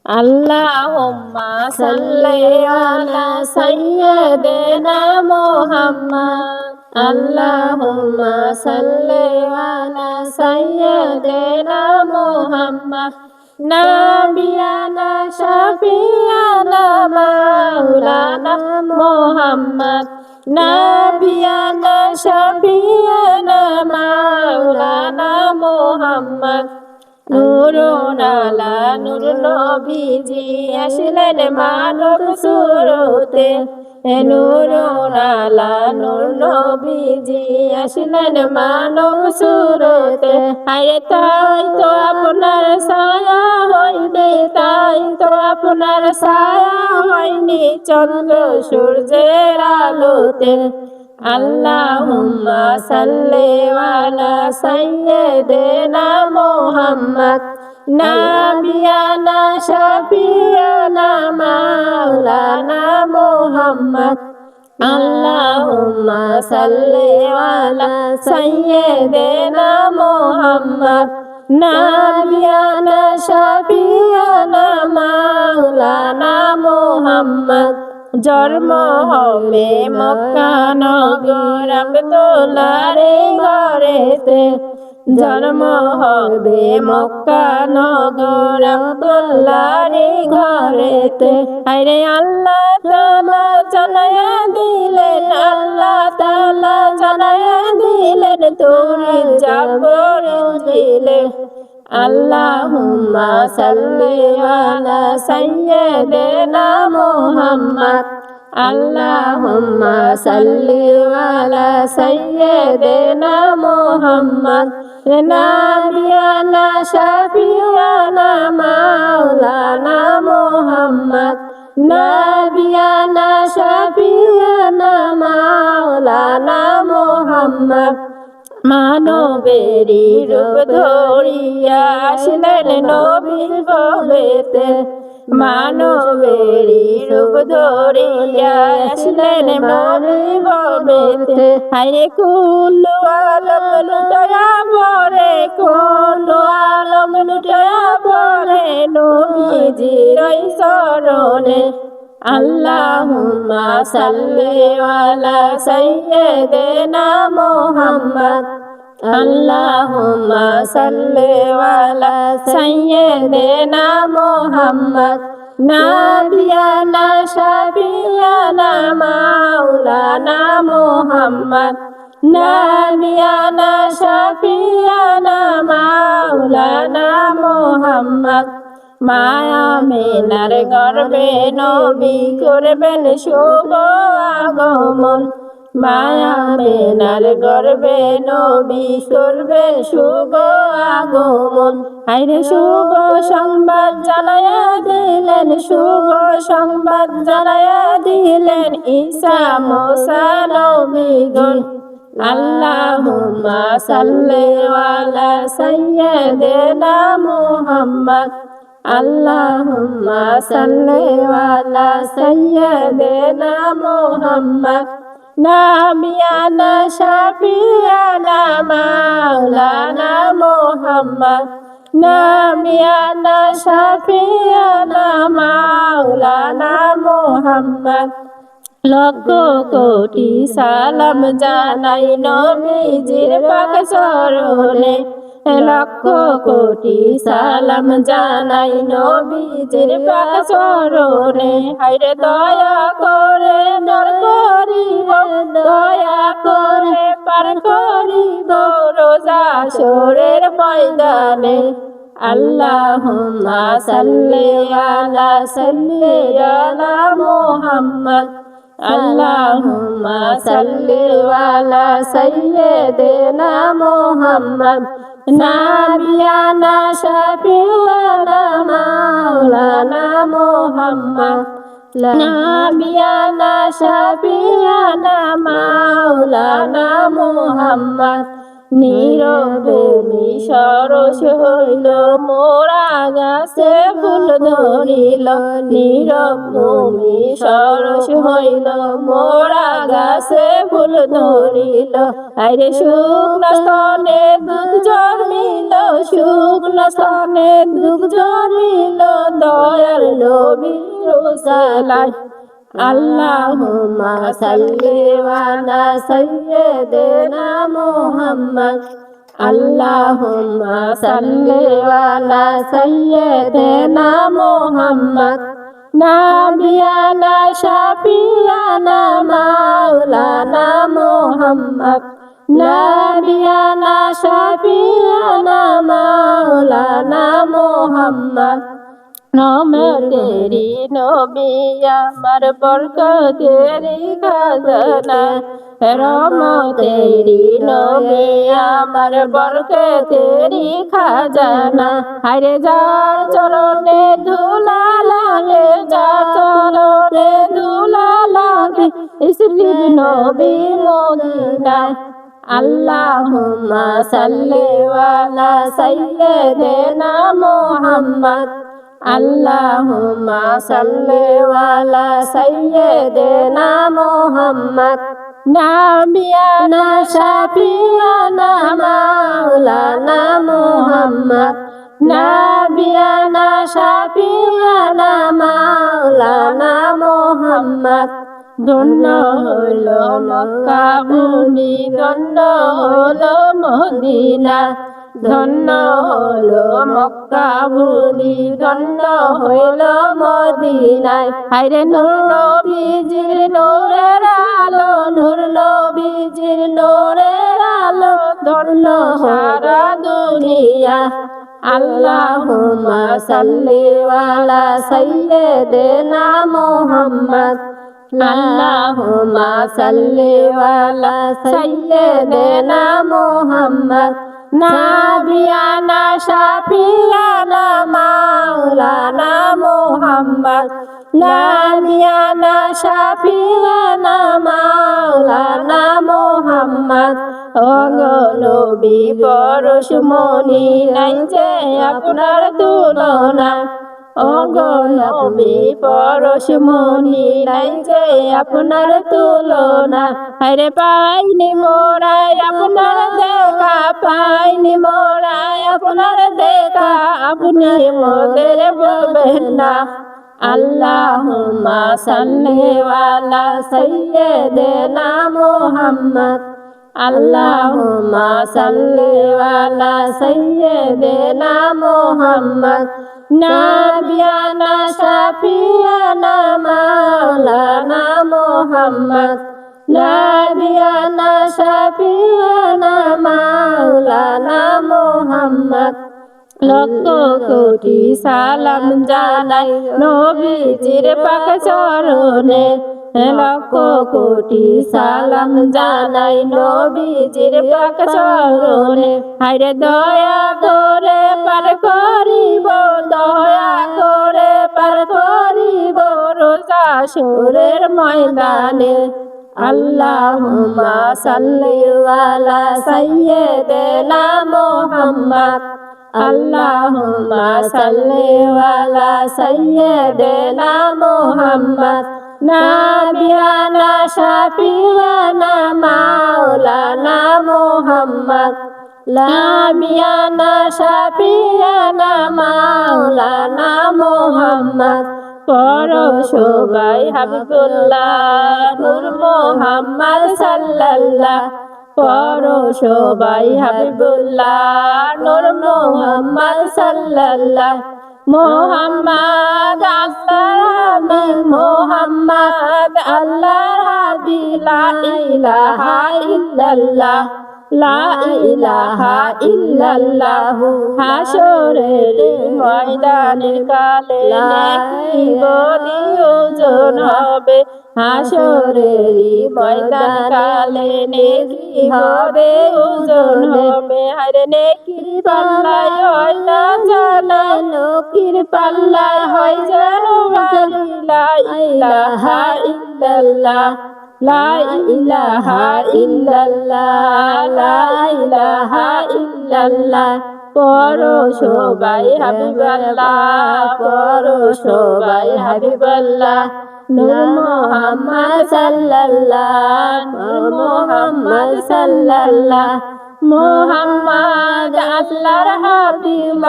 আল্লাহুম্মা সাল্লি আলা সাইয়্যিদিনা মুহাম্মাদ আল্লাহুম্মা সাল্লি আলা সাইয়্যিদিনা মুহাম্মাদ নাবিয়ানা শাফিয়ানা মাওলানা মুহাম্মদ নাবিয়ানা শাফিয়ানা মাওলানা মুহাম্মদ নূরুন আলা নূর নবীজি আসলেন মানব সুরতে নূরুন আলা নূর নবীজি আসলেন মানব সুরতে আরে তাই তো আপনার ছায়া হইনি তাই তো আপনার ছায়া হইনি চন্দ্র সূর্যের আলোতে আল্লাহুম্মা সাল্লি আলা সাইয়্যিদিনা মুহাম্মদ নাবিয়ানা শাফিয়ানা মাওলানা মুহাম্মদ আল্লাহুম্মা সাল্লি আলা সাইয়্যিদিনা মুহাম্মদ নাবিয়ানা শাফিয়ানা মাওলানা মুহাম্মদ জন্ম হবে মক্কা নগর আব্দুল্লাহর ঘরেতে জন্ম হবে মক্কা নগর আব্দুল্লাহর ঘরেতে আরে আল্লাহ তাআলা জানায়া দিলেন আল্লাহ তাআলা জানায়া দিলেন তোর জাবর দিলেন আল্লাহুম্মা সাল্লি আলা সাইয়্যিদিনা মুহাম্মদ আল্লাহুম্মা সাল্লি আলা সাইয়্যিদিনা মুহাম্মদ নাবিয়ানা শাফিয়ানা মাওলানা মুহাম্মদ নাবিয়ানা শাফিয়ানা মাওলানা মুহাম্মদ মানবেরি রূপ ধরিয়া আসলেন নবীর ভবেতে মানবেরি রূপ ধরিয়া আসলেন নবীর ভবেতে হায়রে কুল্লু আলম লুটায়া পরে কুল্লু আলম লুটায়া পরে নবীজির চরণে আল্লাহুম্মা সাল্লি আলা সাইয়্যিদিনা মুহাম্মদ আল্লাহুম্মা সাল্লি আলা সাইয়্যিদিনা মুহাম্মদ নাবিয়ানা শাফিয়ানা মাওলানা মুহাম্মদ নাবিয়ানা শাফিয়ানা মাওলানা মুহাম্মদ মায়া মেনার গর্বে নবী করবেন শুভ আগমন মায়া মেনার গর্বে নবী করবেন শুভ আগমন আইরে শুভ সংবাদ জানায়া দিলেন শুভ সংবাদ জানায়া দিলেন ঈসা মুসা নবীগণ আল্লাহুম্মা সাল্লি আলা সাইয়্যিদিনা মুহাম্মদ আল্লাহুম্মা সাল্লি আলা সাইয়্যিদিনা মুহাম্মদ নাবিয়ানা শাফিয়ানা মাওলানা মুহাম্মদ নাবিয়ানা শাফিয়ানা মাওলানা মুহাম্মদ লক্ষ কোটি সালাম জানাই নবীজির পাক চরণে লক্ষ কোটি সালাম জানাই নবীজির পাক চরণে হায়রে দয়া করে দর করিব দয়া করে পার করিব রোজা শোরের ময়দানে আল্লাহুম্মা সাল্লি আলা সাইয়্যিদিনা মুহাম্মদ আল্লাহুম্মা সাল্লি আলা সাইয়্যিদিনা মুহাম্মদ নাবিয়ানা শাফিয়ানা মাওলানা মুহাম্মদ নাবিয়ানা শাফিয়ানা মাওলানা মুহাম্মদ নীরবে মিশরস হইল মোরা গাছে ফুল ধরিল নীরব মিশরস হইল মোরা গাছে ফুল ধরিল আরে শুকনো স্তনে দুধ জন্মিল শুকনো স্তনে দুধ জন্মিল দয়াল নবীর উসিলায় আল্লাহুম্মা সাল্লি আলা সাইয়্যিদিনা মুহাম্মদ আল্লাহুম্মা সাল্লি আলা সাইয়্যিদিনা মুহাম্মদ নাবিয়ানা শাফিয়ানা মাওলানা মুহাম্মদ নাবিয়ানা শাফিয়ানা মাওলানা মুহাম্মদ নামে তেরি নবী আমার বরকতেরি খাজানা রহমতেরি নবী আমার বরকতেরি খাজানা হায়রে যার চরণে ধুলা লাগে যার চরণে ধুলা লাগে ইসলিম নবী মদিনা আল্লাহুম্মা সাল্লি আলা সাইয়্যিদিনা মুহাম্মদ আল্লাহুম্মা সাল্লি আলা সাইয়্যিদিনা মুহাম্মদ নাবিয়ানা শাফিয়ানা মাওলানা মুহাম্মদ নাবিয়ানা শাফিয়ানা মাওলানা মুহাম্মদ ধন্য হইল মক্কা ভূমি ধন্য হইল মদিনা ধন্য হইল মক্কা ভূমি ধন্য হইল মদিনায় হায়রে নূর নবীজির নূরের আলো নূর নবীজির নূরের আলো ধন্য সারা দুনিয়া আল্লাহুম্মা সাল্লি আলা সাইয়্যিদিনা মুহাম্মদ আল্লাহুম্মা সাল্লি আলা সাইয়্যিদিনা মুহাম্মদ নাবিয়ানা শাফিয়ানা মাওলানা মুহাম্মদ নাবিয়ানা শাফিয়ানা মাওলানা মুহাম্মদ ওগো নবী পরশমণি নাই যে আপনার তুলনা ওগো নবী পরশমণি নাই যে আপনার তুলনা হায়রে পাইনি মোরা আপনার দেখা পাইনি মোরা আপনার দেখা আপনি মোদের বলবেন না আল্লাহুম্মা সাল্লি আলা সাইয়্যিদিনা মুহাম্মদ আল্লাহুম্মা সাল্লি আলা সাইয়্যিদিনা মুহাম্মদ নাবিয়ানা শাফিয়ানা মাওলানা মুহাম্মদ নাবিয়ানা শাফিয়ানা মাওলানা মুহাম্মদ লক্ষ কোটি সালাম জানাই নবীজির পাক চরণে লক্ষ কোটি সালাম জানাই নবীজির পাক চরণে হায়রে দয়া করে পার করিব দয়া করে পার করিব রোজা শুরের ময়দানে আল্লাহুম্মা সাল্লি আলা সাইয়্যিদিনা মুহাম্মদ আল্লাহুম্মা সাল্লি আলা সাইয়্যিদিনা মুহাম্মদ নাবিয়ানা শাফিয়ানা মাওলানা মুহাম্মদ নাবিয়ানা শাফিয়ানা মাওলানা মুহাম্মদ পরশোভাই হাবিবুল্লাহ নূর মুহাম্মদ সাল্লাল্লাহ পরশোভাই হাবিবুল্লাহ নূর মুহাম্মদ সাল্লাল্লাহ মুহাম্মদ আল্লাহর হাবিব মুহাম্মদ আল্লাহর হাবিব লা ইলাহা ইল্লাল্লাহ লা ইলাহা ইল্লাল্লাহ হাসরের ময়দানের কালে নেকি বলি ওজন হবে হাসরের ময়দান কালে নেকি হবে ওজন হবে হারে নেকির পাল্লায় হয় না জানা নকির পাল্লায় হয় জানো লা ইলাহা ইল্লাল্লাহ লা ইলাহা ইল্লাল্লাহ লা ইলাহা ইল্লাল্লাহ পরশোভাই হাবিবাল্লাহ পরশোভাই হাবিবাল্লাহ নূর মুহাম্মদ সাল্লাল্লাহ নূর মুহাম্মদ সাল্লাল্লাহ মুহাম্মদ আল্লাহর হাবিব